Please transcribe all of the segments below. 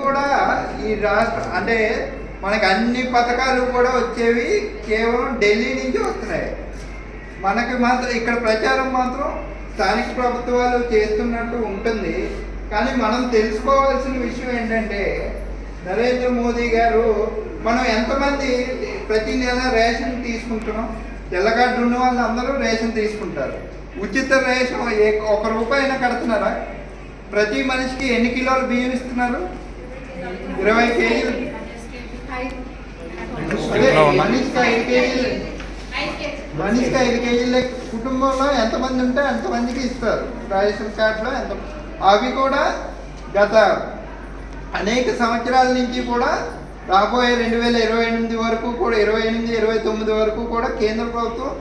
కూడా ఈ రాష్ట్ర అంటే మనకు అన్ని పథకాలు కూడా వచ్చేవి కేవలం ఢిల్లీ నుంచి వస్తున్నాయి. మనకి మాత్రం ఇక్కడ ప్రచారం మాత్రం స్థానిక ప్రభుత్వాలు చేస్తున్నట్టు ఉంటుంది. కానీ మనం తెలుసుకోవాల్సిన విషయం ఏంటంటే నరేంద్ర మోదీ గారు మనం ఎంతమంది ప్రతి నెల రేషన్ తీసుకుంటున్నాం. తెల్లగడ్డ ఉన్న వాళ్ళు అందరూ రేషన్ తీసుకుంటారు. ఉచిత రేషన్ ₹1 కడుతున్నారా? ప్రతి మనిషికి ఎన్ని కిలోలు బియ్యం ఇస్తున్నారు? 20 కేజీలు. మనిషికి 5 కేజీలు. మనిషికి 5 కేజీల కుటుంబంలో ఎంతమంది ఉంటే అంతమందికి ఇస్తారు రేషన్ కార్డులో. అవి కూడా గత అనేక సంవత్సరాల నుంచి కూడా రాబోయే 2028 వరకు కూడా 28-29 వరకు కూడా కేంద్ర ప్రభుత్వం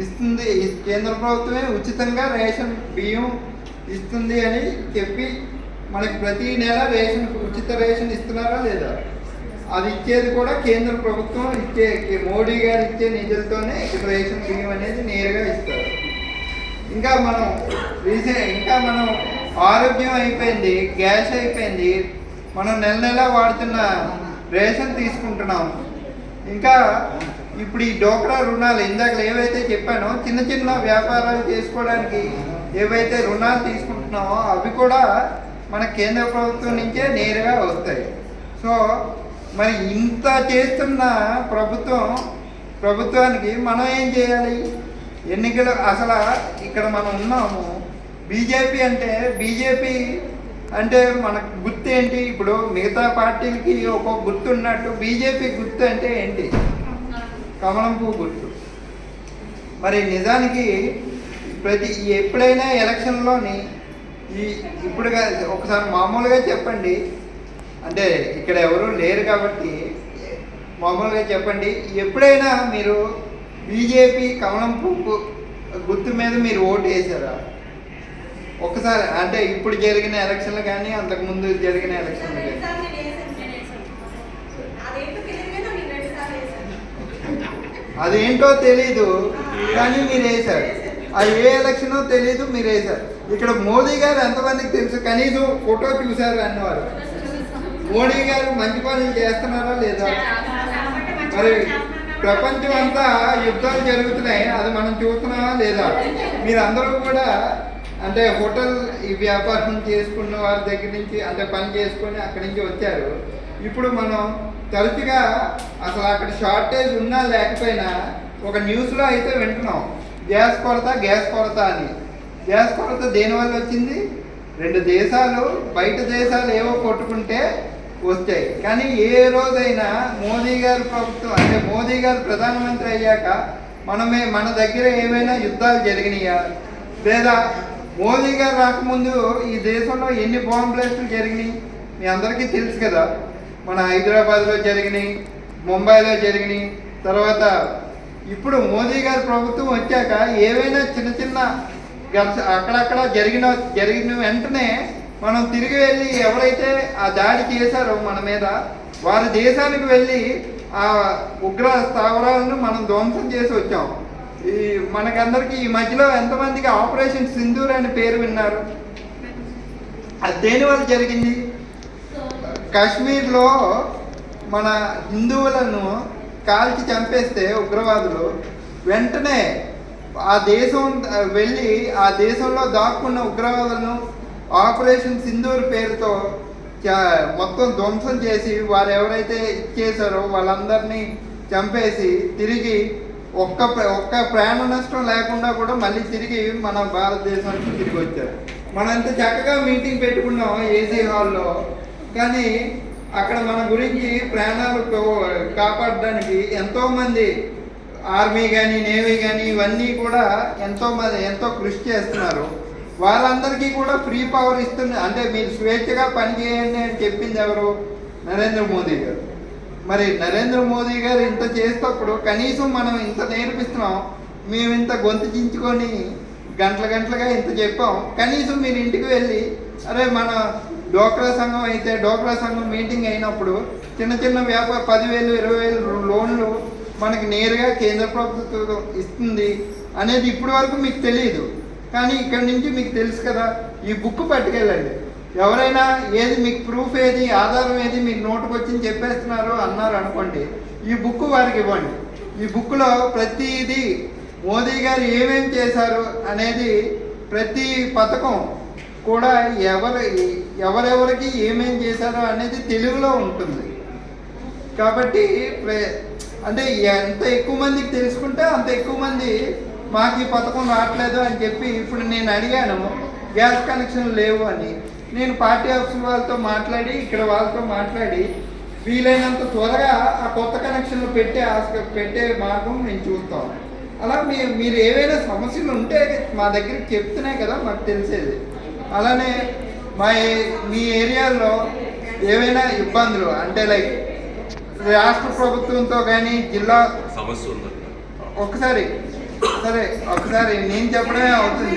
ఇస్తుంది. కేంద్ర ప్రభుత్వమే ఉచితంగా రేషన్ బియ్యం ఇస్తుంది అని చెప్పి మనకి ప్రతి నెల రేషన్ ఉచిత రేషన్ ఇస్తున్నారా లేదా? అది ఇచ్చేది కూడా కేంద్ర ప్రభుత్వం ఇచ్చే, మోడీ గారు ఇచ్చే నిధులతోనే ఇక్కడ రేషన్ బియ్యం అనేది నేరుగా ఇస్తారు. ఇంకా మనం ఆరోగ్యం అయిపోయింది, గ్యాస్ అయిపోయింది, మనం నెల వాడుతున్న రేషన్ తీసుకుంటున్నాం. ఇంకా ఇప్పుడు ఈ డోక్రా రుణాలు ఇందాక ఏవైతే చెప్పానో చిన్న చిన్న వ్యాపారాలు చేసుకోవడానికి ఏవైతే రుణాలు తీసుకుంటున్నామో అవి కూడా మన కేంద్ర ప్రభుత్వం నుంచే నేరుగా వస్తాయి. సో మరి ఇంత చేస్తున్న ప్రభుత్వానికి మనం ఏం చేయాలి? ఎన్నికలు అసలు ఇక్కడ మనం ఉన్నాము. బీజేపీ అంటే మనకు గుర్తు ఏంటి? ఇప్పుడు మిగతా పార్టీలకి ఒక్కొక్క గుర్తు ఉన్నట్టు బీజేపీ గుర్తు అంటే ఏంటి? కమలం పువ్వు గుర్తు. మరి నిజానికి ఎప్పుడైనా ఎలక్షన్లోని ఇప్పుడు ఒకసారి మామూలుగా చెప్పండి, అంటే ఇక్కడ ఎవరు లేరు కాబట్టి మామూలుగా చెప్పండి, ఎప్పుడైనా మీరు బీజేపీ కమలం పువ్వు గుర్తు మీద మీరు ఓటు వేసారా? ఒకసారి అంటే ఇప్పుడు జరిగిన ఎలక్షన్లు కానీ అంతకుముందు జరిగిన ఎలక్షన్లు కానీ అదేంటో తెలీదు కానీ మీరు వేశారు. అది ఏ ఎలక్షనో తెలీదు, మీరు వేశారు. ఇక్కడ మోదీ గారు ఎంతమందికి తెలుసు? కనీసం ఫోటో చూశారు అన్నవారు. మోడీ గారు మంచి పనులు చేస్తున్నారా లేదా? మరి ప్రపంచం అంతా యుద్ధాలు జరుగుతున్నాయి, అది మనం చూస్తున్నామా లేదా? మీరందరూ కూడా అంటే హోటల్ ఈ వ్యాపారం చేసుకున్న వారి దగ్గర నుంచి అంటే పని చేసుకొని అక్కడి నుంచి వచ్చారు. ఇప్పుడు మనం తరచుగా అసలు అక్కడ షార్టేజ్ ఉన్నా లేకపోయినా ఒక న్యూస్లో అయితే వింటున్నాం గ్యాస్ కొరత అని. గ్యాస్ కొరత దేనివల్ల వచ్చింది? 2 దేశాలు బయట దేశాలు ఏవో కొట్టుకుంటే వచ్చాయి. కానీ ఏ రోజైనా మోదీ గారు ప్రభుత్వం అంటే మోదీ గారు ప్రధానమంత్రి అయ్యాక మన దగ్గర ఏమైనా యుద్ధాలు జరిగినాయా? లేదా మోదీ గారు రాకముందు ఈ దేశంలో ఎన్ని బాంబ్ బ్లాస్టులు జరిగినాయి మీ అందరికీ తెలుసు కదా. మన హైదరాబాద్లో జరిగినాయి, ముంబైలో జరిగినాయి. తర్వాత ఇప్పుడు మోదీ గారి ప్రభుత్వం వచ్చాక ఏవైనా చిన్న అక్కడక్కడ జరిగిన వెంటనే మనం తిరిగి వెళ్ళి ఎవరైతే ఆ దాడి చేశారో మన మీద వారి దేశానికి వెళ్ళి ఆ ఉగ్ర స్థావరాలను మనం ధ్వంసం చేసి వచ్చాం. మనకందరికీ ఈ మధ్యలో ఎంతమందికి ఆపరేషన్ సింధూర్ అని పేరు విన్నారు? అది దేనివల్ల జరిగింది? కాశ్మీర్లో మన హిందువులను కాల్చి చంపేస్తే ఉగ్రవాదులు వెంటనే ఆ దేశం వెళ్ళి ఆ దేశంలో దాక్కున్న ఉగ్రవాదులను ఆపరేషన్ సింధూర్ పేరుతో మొత్తం ధ్వంసం చేసి వారు ఎవరైతే ఇచ్చేసారో వాళ్ళందరినీ చంపేసి తిరిగి ఒక్క ప్రాణ నష్టం లేకుండా కూడా మళ్ళీ తిరిగి మన భారతదేశానికి తిరిగి వచ్చారు. మనంత చక్కగా మీటింగ్ పెట్టుకున్నాం ఏసీ హాల్లో, కానీ అక్కడ మన గురించి ప్రాణాలు కాపాడడానికి ఎంతోమంది ఆర్మీ కానీ నేవీ కానీ ఇవన్నీ కూడా ఎంతో కృషి చేస్తున్నారు. వాళ్ళందరికీ కూడా ఫ్రీ పవర్ ఇస్తుంది. అంటే మీరు స్వేచ్ఛగా పనిచేయండి అని చెప్పింది ఎవరు? నరేంద్ర మోదీ గారు. మరి నరేంద్ర మోదీ గారు ఇంత చేసేటప్పుడు కనీసం మనం ఇంత నేర్పిస్తున్నాం, మేము ఇంత గొంతు చించుకొని గంటలుగా ఇంత చెప్పాం. కనీసం మీరు ఇంటికి వెళ్ళి అరే మన డోక్రా సంఘం అయితే డోక్రా సంఘం మీటింగ్ అయినప్పుడు చిన్న వ్యాపార 10,000, 20,000 లోన్లు మనకి నేరుగా కేంద్ర ప్రభుత్వం ఇస్తుంది అనేది ఇప్పటి వరకు మీకు తెలియదు. కానీ ఇక్కడి నుంచి మీకు తెలుసు కదా. ఈ బుక్ పట్టుకెళ్ళండి. ఎవరైనా ఏది మీకు ప్రూఫ్ ఏది ఆధారం ఏది మీకు నోటుకు వచ్చింది చెప్పేస్తున్నారు అన్నారు అనుకోండి, ఈ బుక్ వారికి ఇవ్వండి. ఈ బుక్లో ప్రతిదీ మోదీ గారు ఏమేం చేశారు అనేది ప్రతి పథకం కూడా ఎవరెవరికి ఏమేం చేశారో అనేది తెలుగులో ఉంటుంది. కాబట్టి అంటే ఎంత ఎక్కువ మందికి తెలుసుకుంటే అంత ఎక్కువ మంది మాకు ఈ పథకం రావట్లేదు అని చెప్పి, ఇప్పుడు నేను అడిగాను గ్యాస్ కనెక్షన్ లేవు అని, నేను పార్టీ ఆఫీస్ వాళ్ళతో మాట్లాడి ఇక్కడ వాళ్ళతో మాట్లాడి వీలైనంత త్వరగా ఆ కొత్త కనెక్షన్లు పెట్టే మార్గం మేము చూస్తాం. అలా మీరు ఏవైనా సమస్యలు ఉంటే మా దగ్గరికి చెప్తున్నాయి కదా మాకు తెలిసేది. అలానే మీ ఏరియాలో ఏవైనా ఇబ్బందులు అంటే లైక్ రాష్ట్ర ప్రభుత్వంతో కానీ జిల్లా సమస్య ఉంది ఒకసారి నేను చెప్పడమే అవుతుంది.